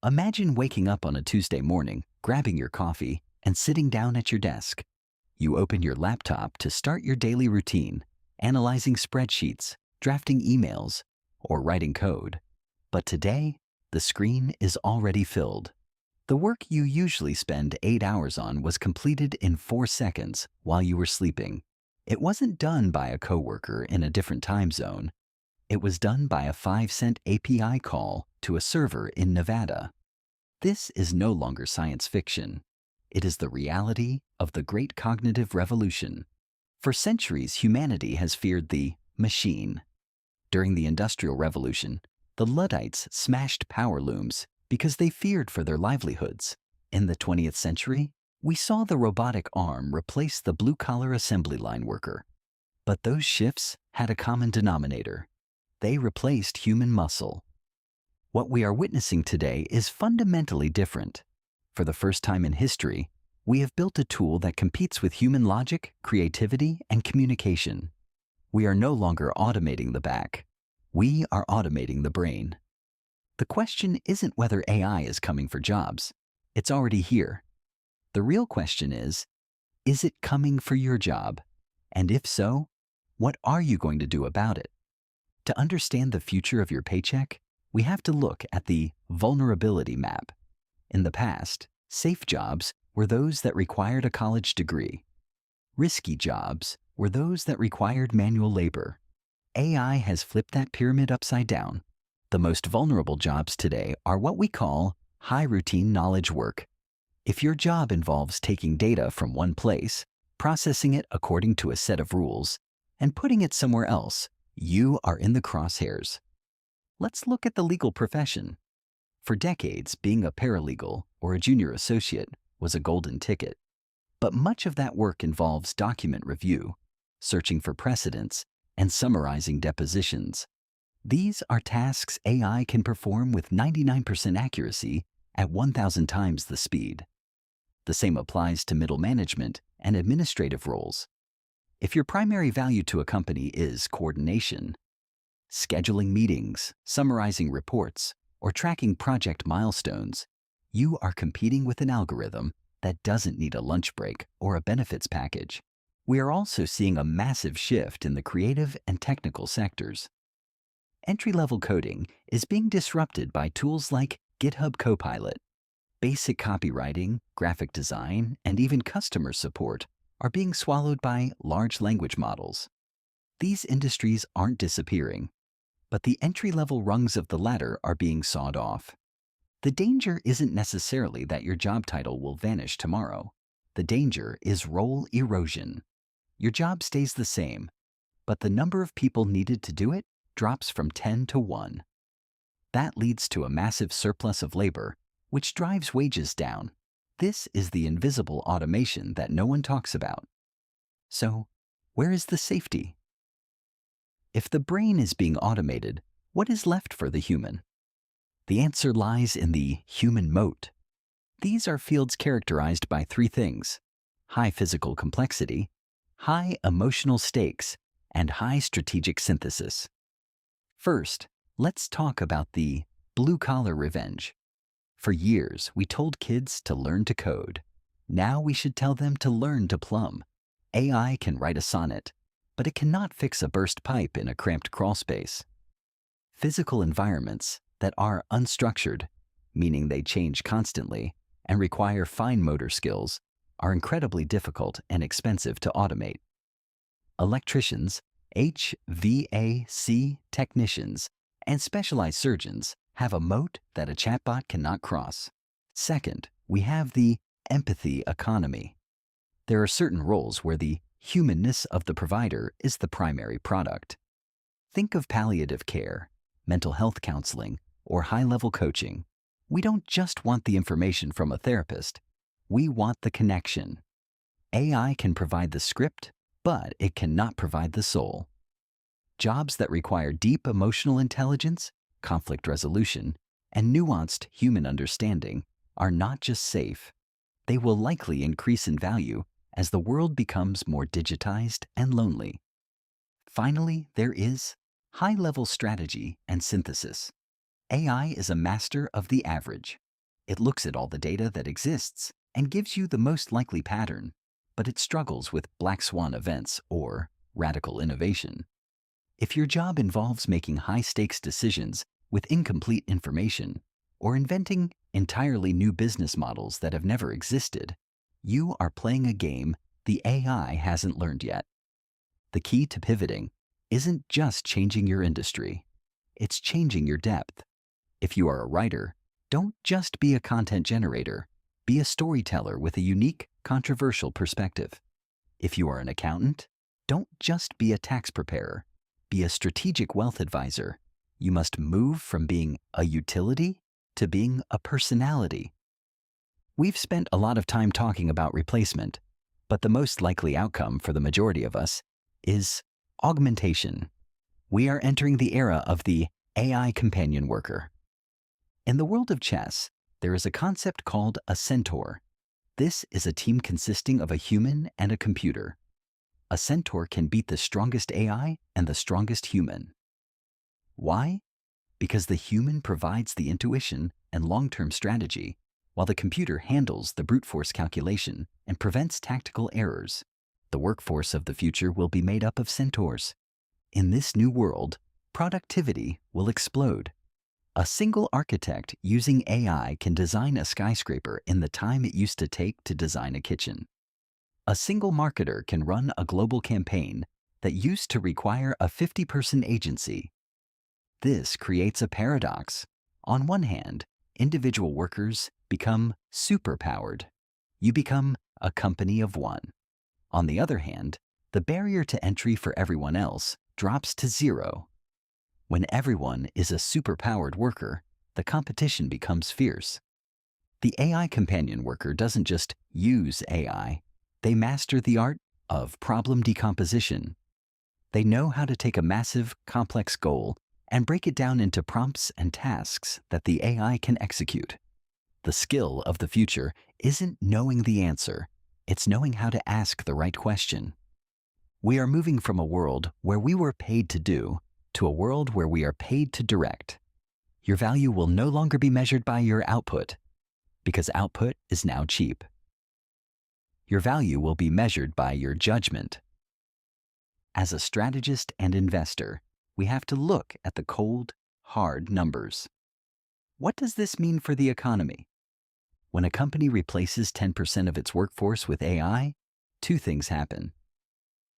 Imagine waking up on a Tuesday morning, grabbing your coffee, and sitting down at your desk. You open your laptop to start your daily routine, analyzing spreadsheets, drafting emails, or writing code. But today, the screen is already filled. The work you usually spend 8 hours on was completed in 4 seconds while you were sleeping. It wasn't done by a coworker in a different time zone. It was done by a 5-cent API call to a server in Nevada. This is no longer science fiction. It is the reality of the great cognitive revolution. For centuries, humanity has feared the machine. During the Industrial Revolution, the Luddites smashed power looms because they feared for their livelihoods. In the 20th century, we saw the robotic arm replace the blue-collar assembly line worker. But those shifts had a common denominator. They replaced human muscle. What we are witnessing today is fundamentally different. For the first time in history, we have built a tool that competes with human logic, creativity, and communication. We are no longer automating the back. We are automating the brain. The question isn't whether AI is coming for jobs. It's already here. The real question is it coming for your job? And if so, what are you going to do about it? To understand the future of your paycheck, we have to look at the vulnerability map. In the past, safe jobs were those that required a college degree. Risky jobs were those that required manual labor. AI has flipped that pyramid upside down. The most vulnerable jobs today are what we call high-routine knowledge work. If your job involves taking data from one place, processing it according to a set of rules, and putting it somewhere else, you are in the crosshairs. Let's look at the legal profession. For decades, being a paralegal or a junior associate was a golden ticket. But much of that work involves document review, searching for precedents, and summarizing depositions. These are tasks AI can perform with 99% accuracy at 1,000 times the speed. The same applies to middle management and administrative roles. If your primary value to a company is coordination, scheduling meetings, summarizing reports, or tracking project milestones, you are competing with an algorithm that doesn't need a lunch break or a benefits package. We are also seeing a massive shift in the creative and technical sectors. Entry-level coding is being disrupted by tools like GitHub Copilot. Basic copywriting, graphic design, and even customer support are being swallowed by large language models. These industries aren't disappearing, but the entry-level rungs of the ladder are being sawed off. The danger isn't necessarily that your job title will vanish tomorrow. The danger is role erosion. Your job stays the same, but the number of people needed to do it drops from 10 to 1. That leads to a massive surplus of labor, which drives wages down. This is the invisible automation that no one talks about. So, where is the safety? If the brain is being automated, what is left for the human? The answer lies in the human moat. These are fields characterized by three things: high physical complexity, high emotional stakes, and high strategic synthesis. First, let's talk about the blue-collar revenge. For years, we told kids to learn to code. Now we should tell them to learn to plumb. AI can write a sonnet, but it cannot fix a burst pipe in a cramped crawlspace. Physical environments that are unstructured, meaning they change constantly and require fine motor skills, are incredibly difficult and expensive to automate. Electricians, HVAC technicians, and specialized surgeons have a moat that a chatbot cannot cross. Second, we have the empathy economy. There are certain roles where the humanness of the provider is the primary product. Think of palliative care, mental health counseling, or high-level coaching. We don't just want the information from a therapist. We want the connection. AI can provide the script, but it cannot provide the soul. Jobs that require deep emotional intelligence, conflict resolution, and nuanced human understanding are not just safe. They will likely increase in value as the world becomes more digitized and lonely. Finally, there is high-level strategy and synthesis. AI is a master of the average. It looks at all the data that exists and gives you the most likely pattern, but it struggles with black swan events or radical innovation. If your job involves making high-stakes decisions with incomplete information or inventing entirely new business models that have never existed, you are playing a game the AI hasn't learned yet. The key to pivoting isn't just changing your industry, it's changing your depth. If you are a writer, don't just be a content generator, be a storyteller with a unique, controversial perspective. If you are an accountant, don't just be a tax preparer, be a strategic wealth advisor. You must move from being a utility to being a personality. We've spent a lot of time talking about replacement, but the most likely outcome for the majority of us is augmentation. We are entering the era of the AI companion worker. In the world of chess, there is a concept called a centaur. This is a team consisting of a human and a computer. A centaur can beat the strongest AI and the strongest human. Why? Because the human provides the intuition and long-term strategy, while the computer handles the brute force calculation and prevents tactical errors. The workforce of the future will be made up of centaurs. In this new world, productivity will explode. A single architect using AI can design a skyscraper in the time it used to take to design a kitchen. A single marketer can run a global campaign that used to require a 50-person agency. This creates a paradox. On one hand, individual workers become superpowered. You become a company of one. On the other hand, the barrier to entry for everyone else drops to zero. When everyone is a superpowered worker, the competition becomes fierce. The AI companion worker doesn't just use AI, they master the art of problem decomposition. They know how to take a massive, complex goal and break it down into prompts and tasks that the AI can execute. The skill of the future isn't knowing the answer, it's knowing how to ask the right question. We are moving from a world where we were paid to do to a world where we are paid to direct. Your value will no longer be measured by your output, because output is now cheap. Your value will be measured by your judgment. As a strategist and investor, we have to look at the cold, hard numbers. What does this mean for the economy? When a company replaces 10% of its workforce with AI, two things happen.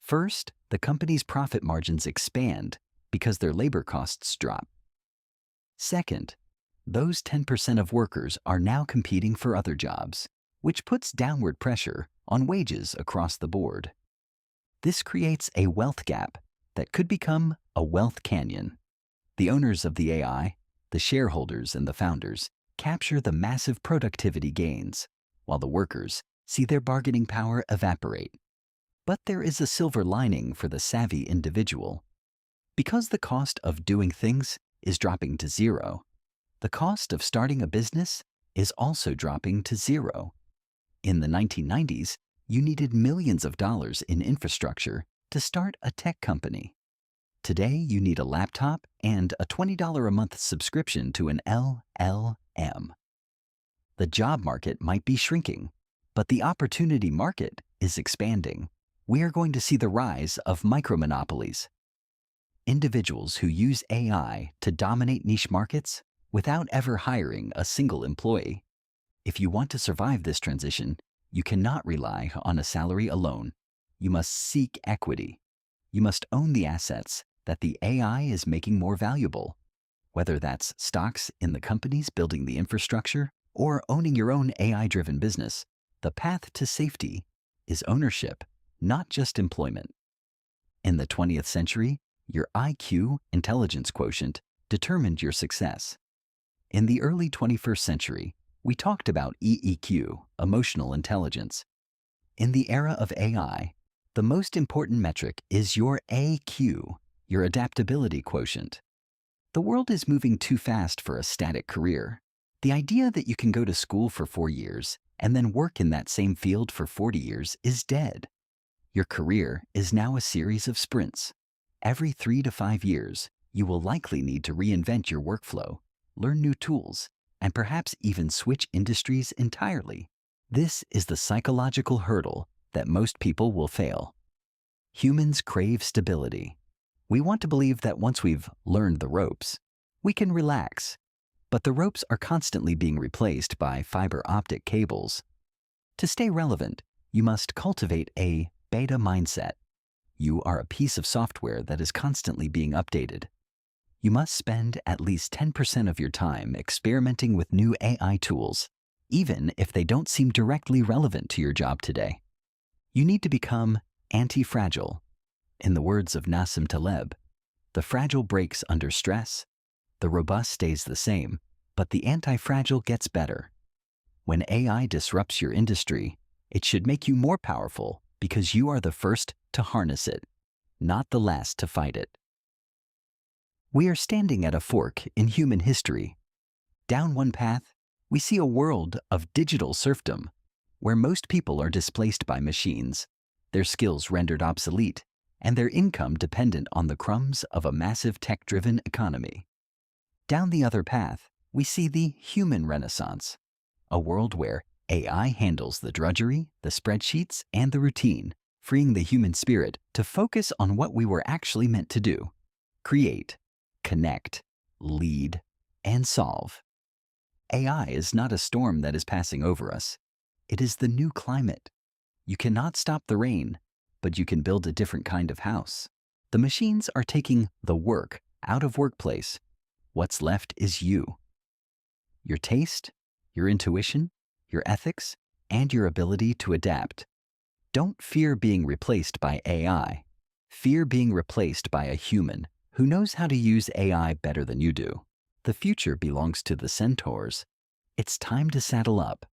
First, the company's profit margins expand because their labor costs drop. Second, those 10% of workers are now competing for other jobs, which puts downward pressure on wages across the board. This creates a wealth gap that could become a wealth canyon. The owners of the AI, the shareholders and the founders, capture the massive productivity gains, while the workers see their bargaining power evaporate. But there is a silver lining for the savvy individual. Because the cost of doing things is dropping to zero, the cost of starting a business is also dropping to zero. In the 1990s, you needed millions of dollars in infrastructure to start a tech company. Today, you need a laptop and a $20 a month subscription to an LLM. The job market might be shrinking, but the opportunity market is expanding. We are going to see the rise of micromonopolies. Individuals who use AI to dominate niche markets without ever hiring a single employee. If you want to survive this transition, you cannot rely on a salary alone. You must seek equity. You must own the assets that the AI is making more valuable, whether that's stocks in the companies building the infrastructure or owning your own AI-driven business. The path to safety is ownership, not just employment. In the 20th century, your IQ, intelligence quotient, determined your success. In the early 21st century, we talked about EEQ, emotional intelligence. In the era of AI, the most important metric is your AQ, your adaptability quotient. The world is moving too fast for a static career. The idea that you can go to school for 4 years and then work in that same field for 40 years is dead. Your career is now a series of sprints. Every 3 to 5 years, you will likely need to reinvent your workflow, learn new tools, and perhaps even switch industries entirely. This is the psychological hurdle that most people will fail. Humans crave stability. We want to believe that once we've learned the ropes, we can relax. But the ropes are constantly being replaced by fiber optic cables. To stay relevant, you must cultivate a beta mindset. You are a piece of software that is constantly being updated. You must spend at least 10% of your time experimenting with new AI tools, even if they don't seem directly relevant to your job today. You need to become anti-fragile. In the words of Nassim Taleb, the fragile breaks under stress, the robust stays the same, but the anti-fragile gets better. When AI disrupts your industry, it should make you more powerful because you are the first to harness it, not the last to fight it. We are standing at a fork in human history. Down one path, we see a world of digital serfdom, where most people are displaced by machines, their skills rendered obsolete, and their income dependent on the crumbs of a massive tech-driven economy. Down the other path, we see the human renaissance, a world where AI handles the drudgery, the spreadsheets, and the routine, freeing the human spirit to focus on what we were actually meant to do: create, connect, lead, and solve. AI is not a storm that is passing over us. It is the new climate. You cannot stop the rain, but you can build a different kind of house. The machines are taking the work out of workplace. What's left is you. Your taste, your intuition, your ethics, and your ability to adapt. Don't fear being replaced by AI. Fear being replaced by a human who knows how to use AI better than you do. The future belongs to the centaurs. It's time to saddle up.